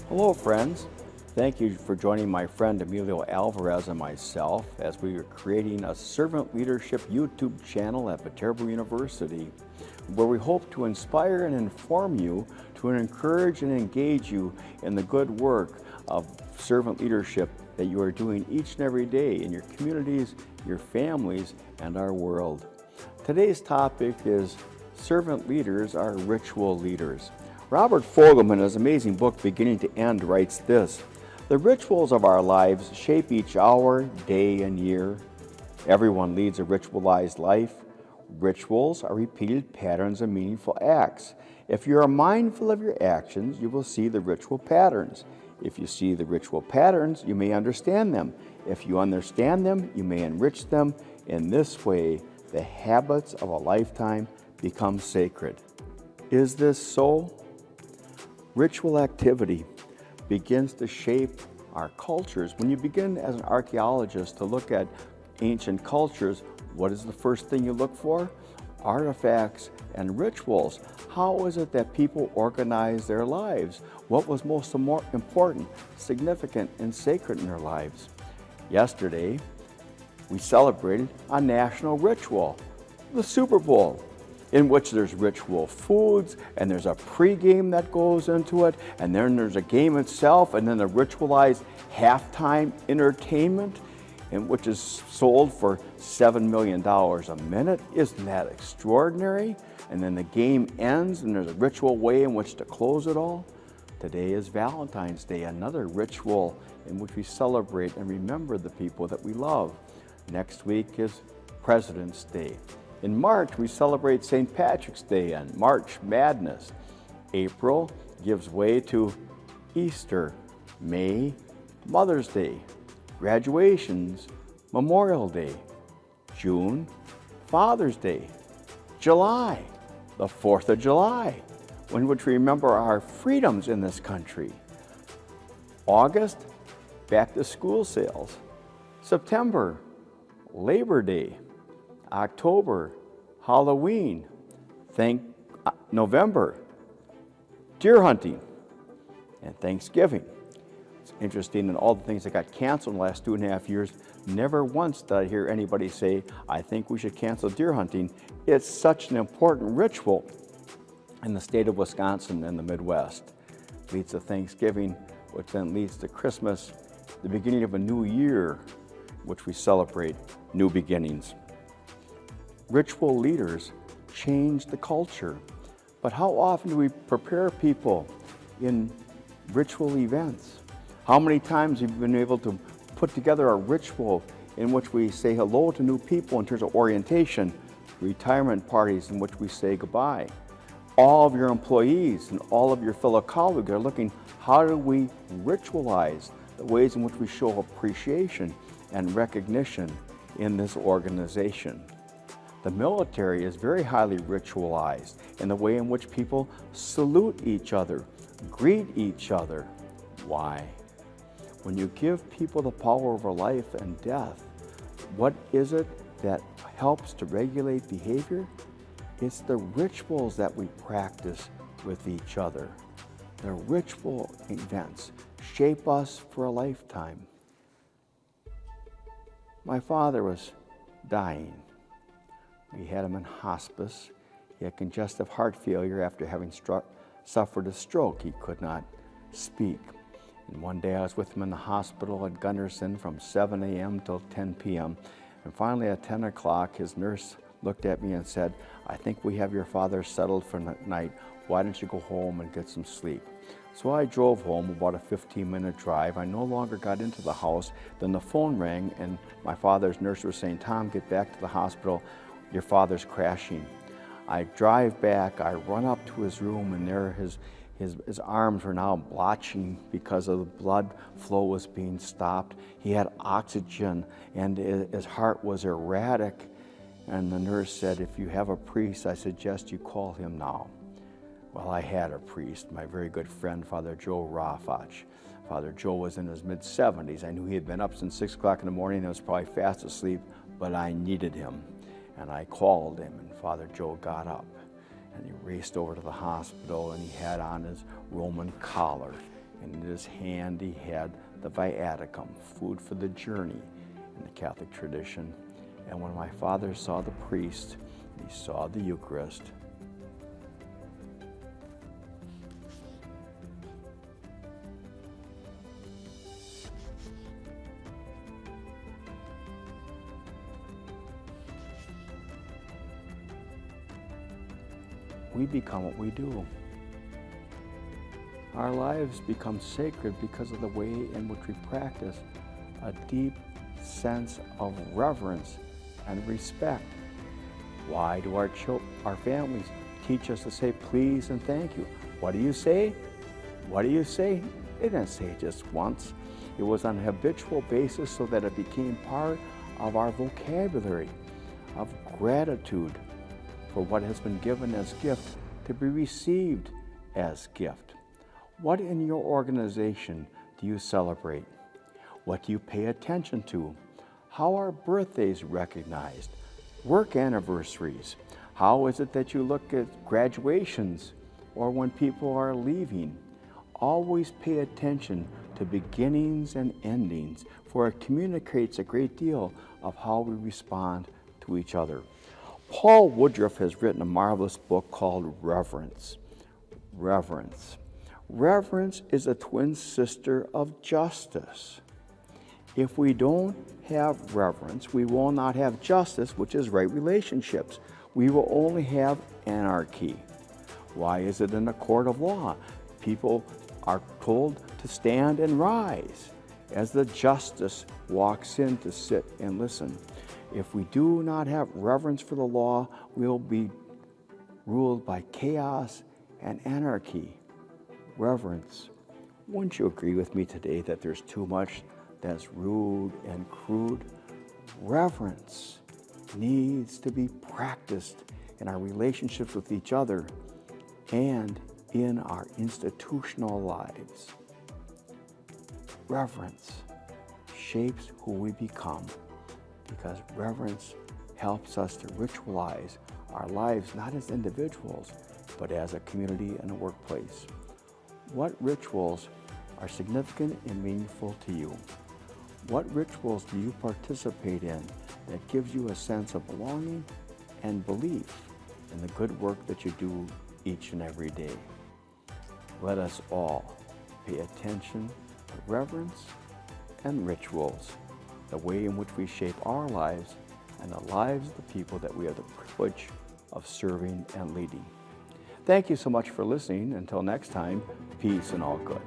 Hello friends, thank you for joining my friend Emilio Alvarez and myself as we are creating a servant leadership YouTube channel at Viterbo University where we hope to inspire and inform you, to encourage and engage you in the good work of servant leadership that you are doing each and every day in your communities, your families, and our world. Today's topic is servant leaders are ritual leaders. Robert Fogelman, in his amazing book, Beginning to End, writes this: "The rituals of our lives shape each hour, day, and year. Everyone leads a ritualized life. Rituals are repeated patterns of meaningful acts. If you are mindful of your actions, you will see the ritual patterns. If you see the ritual patterns, you may understand them. If you understand them, you may enrich them. In this way, the habits of a lifetime become sacred." Is this so? Ritual activity begins to shape our cultures. When you begin as an archaeologist to look at ancient cultures, what is the first thing you look for? Artifacts and rituals. How is it that people organize their lives? What was most important, significant, and sacred in their lives? Yesterday, we celebrated a national ritual, the Super Bowl, in which there's ritual foods, and there's a pregame that goes into it, and then there's a game itself, and then a ritualized halftime entertainment, in which is sold for $7 million a minute. Isn't that extraordinary? And then the game ends, and there's a ritual way in which to close it all. Today is Valentine's Day, another ritual in which we celebrate and remember the people that we love. Next week is President's Day. In March, we celebrate St. Patrick's Day and March Madness. April gives way to Easter. May, Mother's Day. Graduations, Memorial Day. June, Father's Day. July, the 4th of July, in which we remember our freedoms in this country. August, back to school sales. September, Labor Day. October, Halloween. November, deer hunting, and Thanksgiving. It's interesting, in all the things that got canceled in the last 2.5 years, never once did I hear anybody say, I think we should cancel deer hunting. It's such an important ritual in the state of Wisconsin and the Midwest. It leads to Thanksgiving, which then leads to Christmas, the beginning of a new year, which we celebrate new beginnings. Ritual leaders change the culture, but how often do we prepare people in ritual events? How many times have you been able to put together a ritual in which we say hello to new people in terms of orientation, retirement parties in which we say goodbye? All of your employees and all of your fellow colleagues are looking, how do we ritualize the ways in which we show appreciation and recognition in this organization? The military is very highly ritualized in the way in which people salute each other, greet each other. Why? When you give people the power over life and death, what is it that helps to regulate behavior? It's the rituals that we practice with each other. The ritual events shape us for a lifetime. My father was dying. We had him in hospice. He had congestive heart failure after having suffered a stroke. He could not speak. And one day I was with him in the hospital at Gunderson from 7 a.m. till 10 p.m. And finally at 10 o'clock, his nurse looked at me and said, I think we have your father settled for the night. Why don't you go home and get some sleep? So I drove home, about a 15-minute drive. I no longer got into the house. Then the phone rang, and my father's nurse was saying, Tom, get back to the hospital. Your father's crashing. I drive back, I run up to his room, and there his arms were now blotching because of the blood flow was being stopped. He had oxygen, and his heart was erratic. And the nurse said, if you have a priest, I suggest you call him now. Well, I had a priest, my very good friend, Father Joe Rafach. Father Joe was in his mid-70s. I knew he had been up since 6 o'clock in the morning and was probably fast asleep, but I needed him. And I called him, and Father Joe got up, and he raced over to the hospital, and he had on his Roman collar, and in his hand he had the viaticum, food for the journey in the Catholic tradition. And when my father saw the priest, he saw the Eucharist, we become what we do. Our lives become sacred because of the way in which we practice a deep sense of reverence and respect. Why do our families teach us to say please and thank you? What do you say? What do you say? They didn't say it just once. It was on a habitual basis so that it became part of our vocabulary of gratitude for what has been given as gift to be received as gift. What in your organization do you celebrate? What do you pay attention to? How are birthdays recognized? Work anniversaries? How is it that you look at graduations or when people are leaving? Always pay attention to beginnings and endings, for it communicates a great deal of how we respond to each other. Paul Woodruff has written a marvelous book called Reverence. Reverence. Reverence is a twin sister of justice. If we don't have reverence, we will not have justice, which is right relationships. We will only have anarchy. Why is it in a court of law? People are told to stand and rise as the justice walks in to sit and listen. If we do not have reverence for the law, we'll be ruled by chaos and anarchy. Reverence. Wouldn't you agree with me today that there's too much that's rude and crude? Reverence needs to be practiced in our relationships with each other and in our institutional lives. Reverence shapes who we become, because reverence helps us to ritualize our lives not as individuals, but as a community and a workplace. What rituals are significant and meaningful to you? What rituals do you participate in that gives you a sense of belonging and belief in the good work that you do each and every day? Let us all pay attention to reverence and rituals, the way in which we shape our lives and the lives of the people that we have the privilege of serving and leading. Thank you so much for listening. Until next time, peace and all good.